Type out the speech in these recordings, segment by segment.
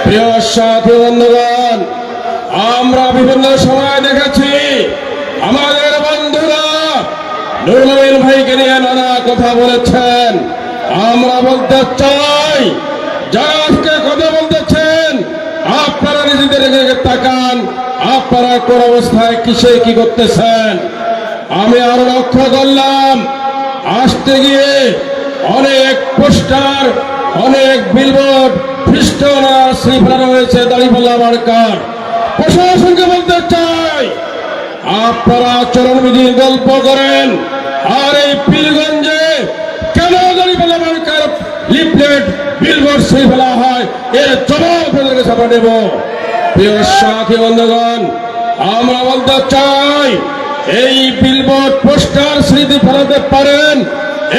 প্রিয় সাথী বন্ধুগণ, আমরা বিভিন্ন সময় দেখেছি আমাদের বন্ধুরা নুরুল আমিন ভাইকে নিয়ে নানা কথা বলেছেন। আমরা বলতে চাই, যারা আজকে কথা বলতেছেন, আপনারা নিজেদের দিকে তাকান, আপনারা কোন অবস্থায় কিসে কি করতেছেন। আমি আরো লক্ষ্য করলাম, আসতে গিয়ে অনেক পোস্টার, অনেক বিলবোর্ড, খ্রিস্টানরা শ্রীফলা রয়েছে দাঁড়িপাল্লা মার্কার। প্রশাসনকে বলতে চাই, আপনারা আচরণবিধির গল্প করেন, আর এই পীরগঞ্জে কেন দাঁড়িপাল্লা মার্কার লিফলেট বিলবোর্ড শ্রীফলা হয়, এর জবাব আপনাদের কাছে আমরা নেব। প্রিয় সাথী বন্ধুগণ, আমরা বলতে চাই, এই বিলবোর্ড পোস্টার স্মৃতি ফেলাতে পারেন,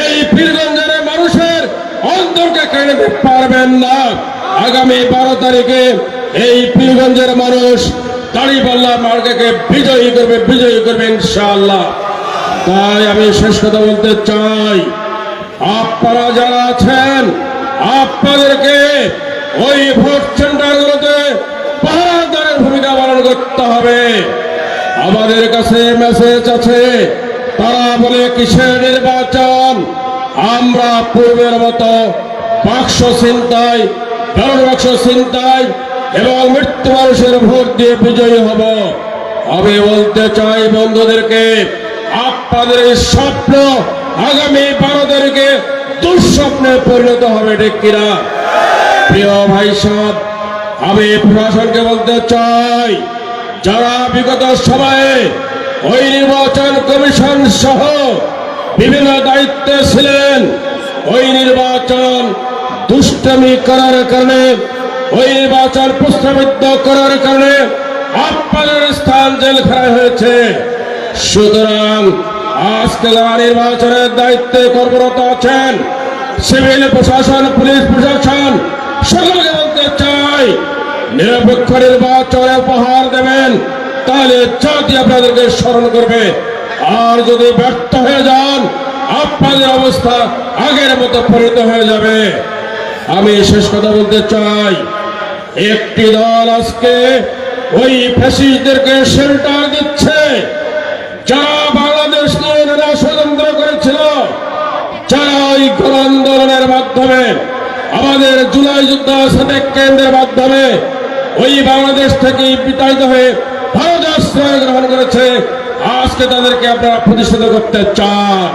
এই পীরগঞ্জের মানুষের অন্তরকে কেড়ে নিতে পারবেন না। আগামী 12 তারিখে এই পীরগঞ্জের মানুষ দাঁড়িপাল্লা মার্কাকে বিজয়ী করবে ইনশাআল্লাহ। তাই আমি শেষ কথা বলতে চাই, আপনারা যারা আছেন, আপনাদেরকে ওই ভোট সেন্টারগুলোতে পাহারাদারের ভূমিকা পালন করতে হবে। আমাদের কাছে মেসেজ আছে, তারা বলে কিসের নির্বাচন? আমরা পূর্বের মতো বাক্স ছিনতাই, ব্যালট বাক্স ছিনতাই এবং মৃত্যু মানুষের ভোট দিয়ে বিজয়ী হব। আমি বলতে চাই বন্ধুদেরকে, আপনাদের এই স্বপ্ন আগামী 12 তারিখে দুঃস্বপ্নে পরিণত হবে, ঠিক কিনা? প্রিয় ভাই সব, আমি প্রশাসনকে বলতে চাই, যারা বিগত সময়ে ওই নির্বাচন কমিশন সহ বিভিন্ন দায়িত্বে ছিলেন, ওই নির্বাচন দুষ্টামি করার কারণে, ওই নির্বাচন প্রশ্নবিদ্ধ করার কারণে আপনাদের স্থান জেলখানায় হয়েছে। সুতরাং আজকে যারা নির্বাচনের দায়িত্বে কর্মরত আছেন, সিভিল প্রশাসন, পুলিশ প্রশাসন, সকলকে বলতে চাই, নিরপেক্ষ নির্বাচনে উপহার দেবেন, তাহলে জাতি আপনাদেরকে স্মরণ করবে। আর যদি ব্যর্থ হয়ে যান, আপনাদের অবস্থা আগের মতো পরিণত হয়ে যাবে। আমি শেষ কথা বলতে চাই, একটি দল আজকে ওই ফ্যাসিস্টদেরকে শেল্টার দিচ্ছে, যারা বাংলাদেশ নিয়ে নানা ষড়যন্ত্র করেছিল, যারা ওই গণ আন্দোলনের মাধ্যমে, আমাদের জুলাই যুদ্ধ সাবেক কেন্দ্রের মাধ্যমে ওই বাংলাদেশ থেকে বিতাড়িত হয়ে ভারতে আশ্রয় গ্রহণ করেছে, আজকে তাদেরকে আপনারা প্রতিষ্ঠিত করতে চান।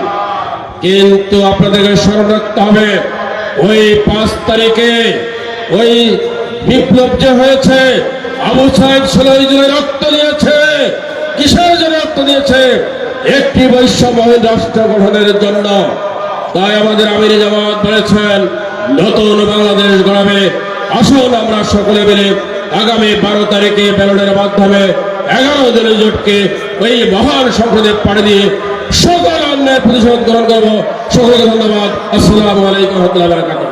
কিন্তু আপনাদেরকে স্মরণ রাখতে হবে, ওই 5 তারিখে ওই বিপ্লব যে হয়েছে, আবু সাইদ 16 জুলাই রক্ত দিয়েছে। কিসের জন্য রক্ত দিয়েছে? একটি বৈষম্যহীন রাষ্ট্র গঠনের জন্য। তাই আমাদের আমির জামাত বলেছেন, নতুন বাংলাদেশ গড়াবে। আসুন আমরা সকলে মিলে আগামী 12 তারিখে ব্যালটের মাধ্যমে 11 দলীয় জোটকে ওই মহান সংসদে পাড়ি দিয়ে সকল অন্যায় প্রতিশোধ গ্রহণ করবো। সকলকে ধন্যবাদ। আসসালামু আলাইকুম ওয়া রাহমাতুল্লাহি ওয়া বারাকাতুহু।